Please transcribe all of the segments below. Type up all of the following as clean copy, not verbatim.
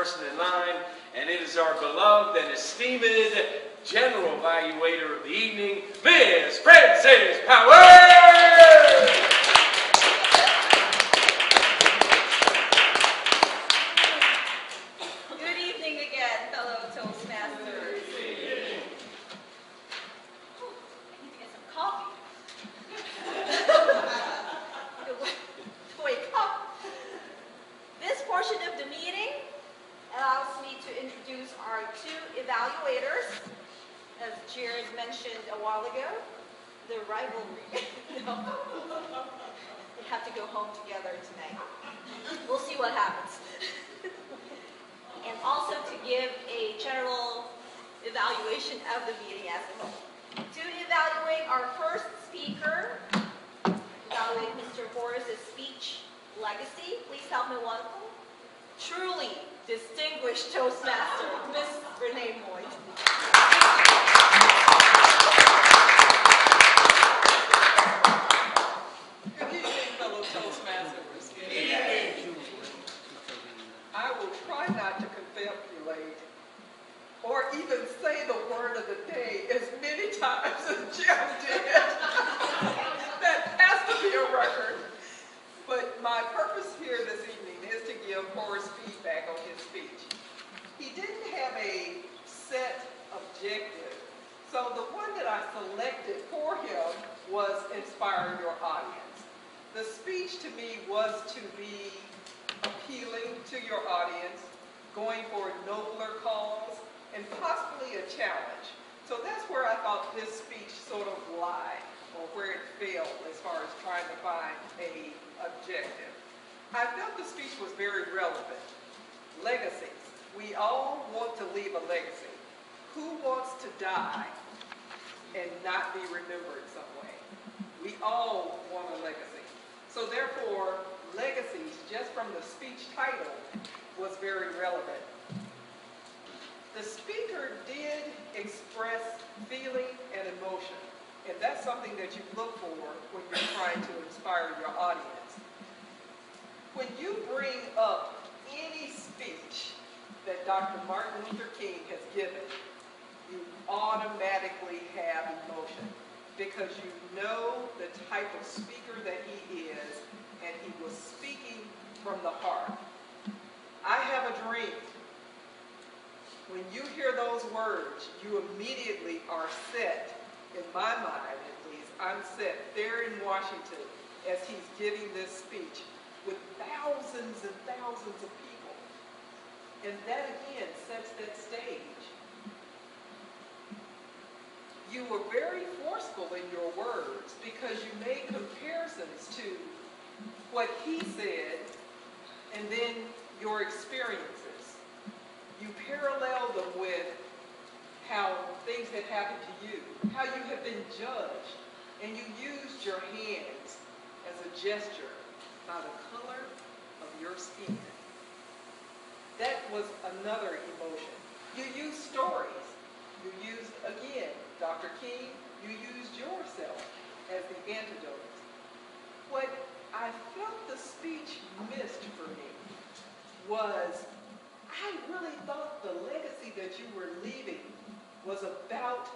person in line, and it is our beloved and esteemed General Evaluator of the evening, Ms. Frances Powers! Good evening again, fellow Toastmasters. Oh, I need to get some coffee. To wake up. This portion of the meeting allows me to introduce our two evaluators. As Jared mentioned a while ago, the rivalry. No. They have to go home together tonight. We'll see what happens. And also to give a general evaluation of the meeting as a whole. To evaluate our first speaker, evaluate Mr. Horace's speech legacy, please help me welcome truly distinguished Toastmaster, Ms. Renee Moyd. Good evening, fellow Toastmasters. Good evening. I will try not to confabulate or even say the word of the day as many times as Jim did. That has to be a record. But my purpose here this evening is to give Horace feedback on his speech. He didn't have a set objective, so the one that I selected for him was inspire your audience. The speech to me was to be appealing to your audience, going for a nobler cause, and possibly a challenge. So that's where I thought this speech sort of lied, or where it failed as far as trying to find an objective. I felt the speech was very relevant. Legacies. We all want to leave a legacy. Who wants to die and not be remembered some way? We all want a legacy. So therefore, legacies, just from the speech title, was very relevant. The speaker did express feeling and emotion, and that's something that you look for when you're trying to inspire your audience. When you bring up any speech that Dr. Martin Luther King has given, you automatically have emotion because you know the type of speaker that he is, and he was speaking from the heart. I have a dream. When you hear those words, you immediately are set, in my mind at least, I'm set there in Washington as he's giving this speech with thousands and thousands of people. And that again sets that stage. You were very forceful in your words because you made comparisons to what he said and then your experiences. You paralleled them with how things had happened to you, how you have been judged, and you used your hands as a gesture by the color of your skin. That was another emotion. You used stories. You used, again, Dr. King, you used yourself as the antidote. What I felt the speech missed for me was I really thought the legacy that you were leaving was about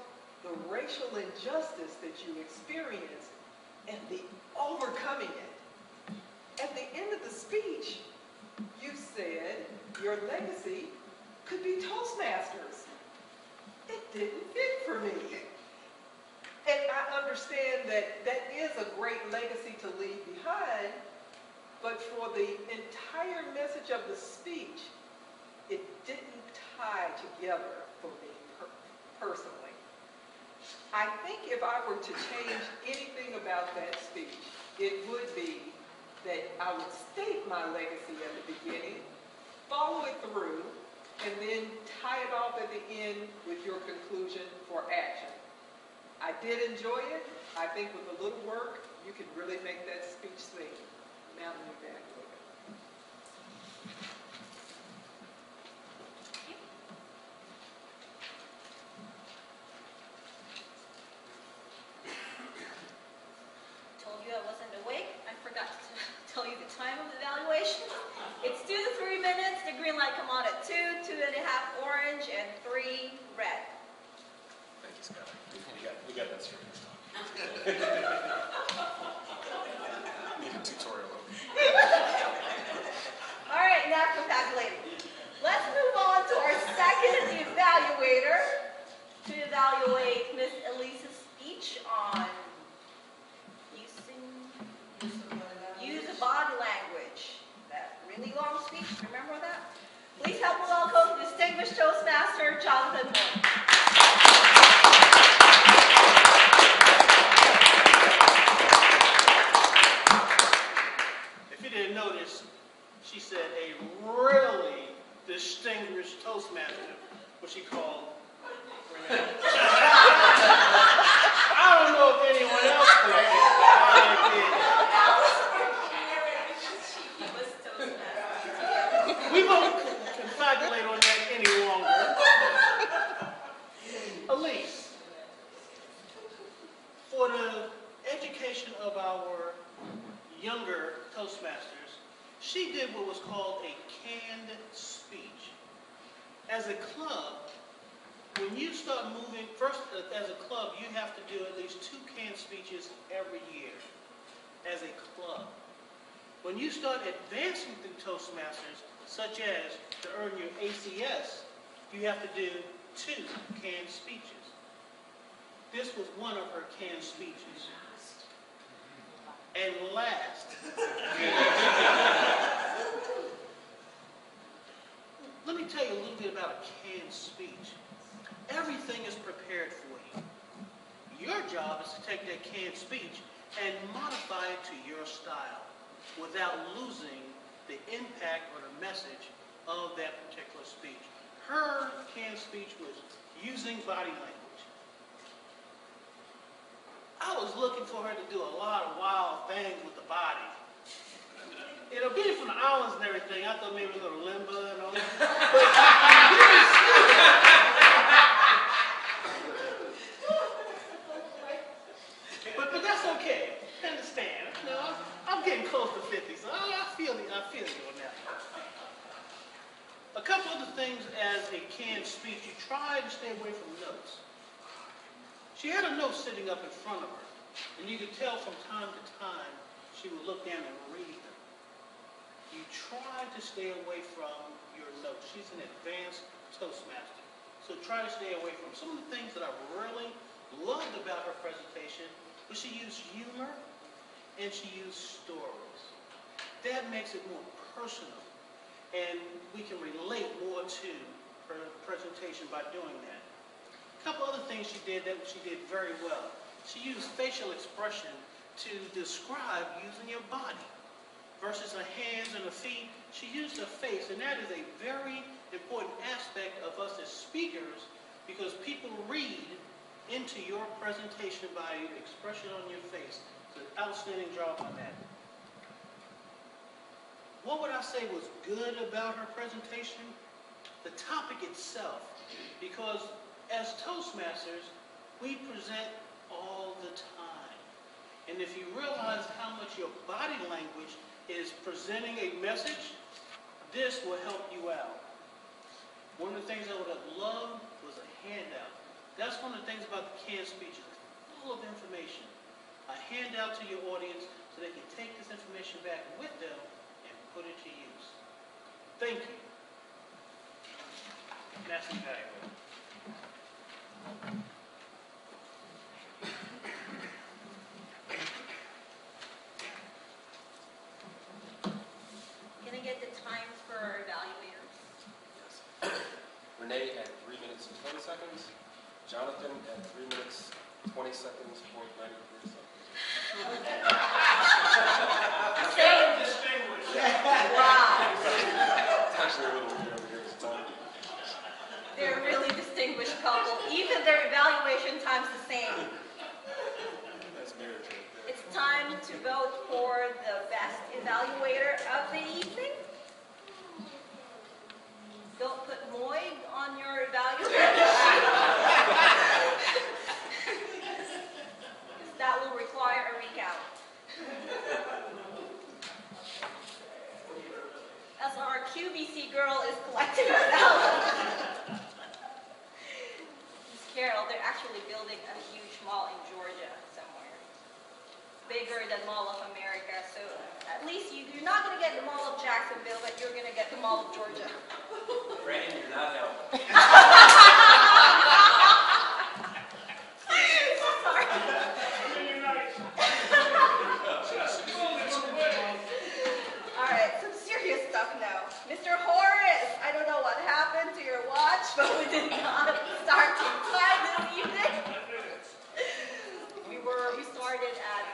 the racial injustice that you experienced and the overcoming it. At the end of the speech, you said your legacy could be Toastmasters. It didn't fit for me. And I understand that that is a great legacy to leave behind, but for the entire message of the speech, it didn't tie together for me personally. I think if I were to change anything about that speech, it would be that I would state my legacy at the beginning, follow it through, and then tie it off at the end with your conclusion for action. I did enjoy it. I think with a little work, you can really make that speech sing. Now let me back a little bit. Told you I wasn't awake. I forgot to tell you the time of the evaluation. It's 2 to 3 minutes. The green light come on at 2, 2.5 orange, and 3 red. Thank you, Scott. We got that straight. Need a tutorial. All right, now confabulating. Let's move on to our second evaluator to evaluate Miss Elise's speech on use of body language. That really long speech, remember that? Please help me welcome distinguished Toastmaster Jonathan Moore. If you didn't notice, she said a really distinguished Toastmaster, what she called Renee. I don't know if anyone else did that, but I did. We won't confabulate on that any longer. Elise, for the education of our younger Toastmasters, she did what was called a canned speech. As a club, when you start moving, first as a club, you have to do at least 2 canned speeches every year as a club. When you start advancing through Toastmasters, such as to earn your ACS, you have to do 2 canned speeches. This was one of her canned speeches. And last, let me tell you a little bit about a canned speech. Everything is prepared for you. Your job is to take that canned speech and modify it to your style without losing the impact or the message of that particular speech. Her canned speech was using body language. I was looking for her to do a lot of wild things with the body. You know, being from the islands and everything, I thought maybe a little limber and all that. But that's okay. I understand. You know, I'm getting close to 50, so I feel you on that. A couple other things as a canned speech. You try to stay away from notes. She had a note sitting up in front of her, and you could tell from time to time she would look down and read them. You try to stay away from your notes. She's an advanced Toastmaster, so try to stay away from some of the things that I really loved about her presentation. Was she used humor and she used stories. That makes it more personal, and we can relate more to her presentation by doing that. A couple other things she did that she did very well. She used facial expression to describe using your body versus her hands and her feet. She used her face, and that is a very important aspect of us as speakers because people read into your presentation by expression on your face. It's an outstanding job on that. What would I say was good about her presentation? The topic itself, because as Toastmasters, we present all the time. And if you realize how much your body language is presenting a message, this will help you out. One of the things I would have loved was a handout. That's one of the things about the canned speeches, full of information. A handout to your audience so they can take this information back with them and put it to use. Thank you. That's valuable. Can I get the times for our evaluators? Yes. Renee at 3 minutes and 20 seconds. Jonathan at 3 minutes, 20 seconds, 93 seconds. Same. Distinguished. Wow. It's actually a little weird over here this time. They're a really distinguished couple. Even their evaluation time's the same. That's marriage right there. It's time to vote for the best evaluator of the evening. Don't put Moig on your evaluator sheet. That will require a recount. As our QVC girl is collecting actually building a huge mall in Georgia somewhere. Bigger than Mall of America, so at least you're not going to get the Mall of Jacksonville, but you're going to get the Mall of Georgia. Brandon, you're not helping. Sorry. All right, some serious stuff now. Mr. Horace, I don't know what happened to your watch, but we did not start on time this evening. We started at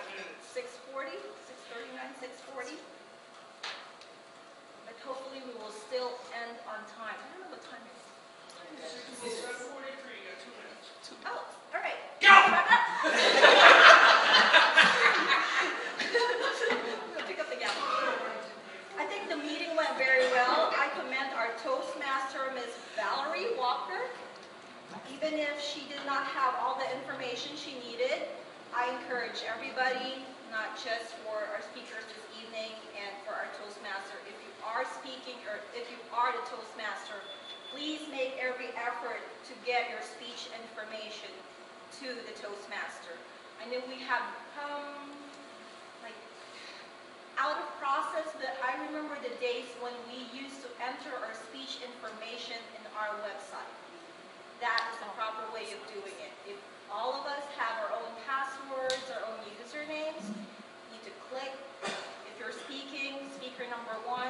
6:40, 6:39, 6:40. But hopefully we will still end on time. I don't know what time it is. It's 7:43, you got 2 minutes. Oh, all right. Go! Pick up the gavel. I think the meeting went very well. I commend our Toastmaster, Ms. Valerie Walker. Even if she did not have all the information she needed, I encourage everybody, not just for our speakers this evening and for our Toastmaster, if you are speaking or if you are the Toastmaster, please make every effort to get your speech information to the Toastmaster. I know we have come out of process, but I remember the days when we used to enter our speech information in our website. That is the proper way of doing it. If all of us have our own passwords, our own usernames, you need to click. If you're speaking, speaker number 1,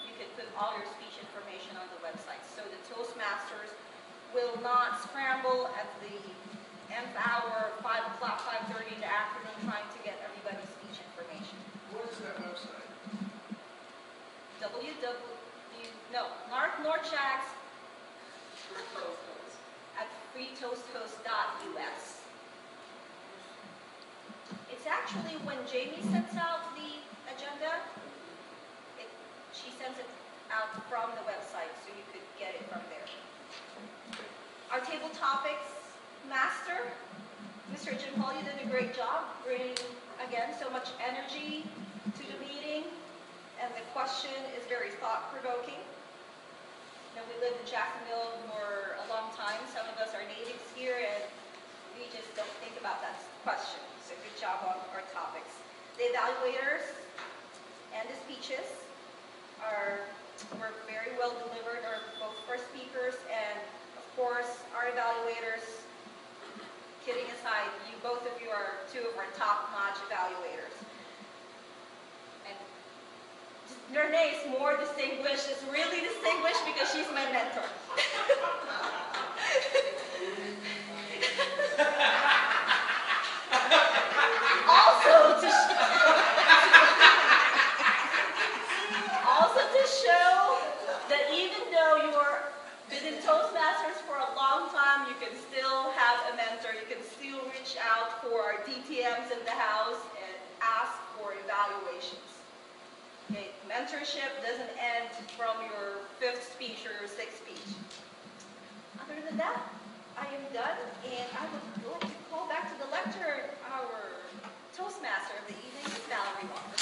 you can put all your speech information on the website. So the Toastmasters will not scramble at the nth hour, 5 o'clock, 5:30 in the afternoon, trying to get everybody's speech information. What is that website? NorthJax at freetoasthost.us. It's actually when Jamie sends out the agenda, she sends it out from the website, so you could get it from there. Our table topics master, Mr. Jim Paul, you did a great job bringing, again, so much energy to the meeting, and the question is very thought-provoking. You know, we lived in Jacksonville for a long time. Some of us are natives here, and we just don't think about that question. So good job on our topics. The evaluators and the speeches were very well delivered, both for speakers and, of course, our evaluators. Kidding aside, both of you are 2 of our top-notch evaluators. And Renee is more distinguished, is really distinguished because she's my mentor. Also to show that even though you are been in Toastmasters for a long time, you can still have a mentor. You can still reach out for our DTMs in the house and ask for evaluations. Okay, mentorship doesn't end from your 5th speech or your 6th speech. Other than that, I am done, and I would like to call back to the lectern our Toastmaster of the evening, Valerie Walker.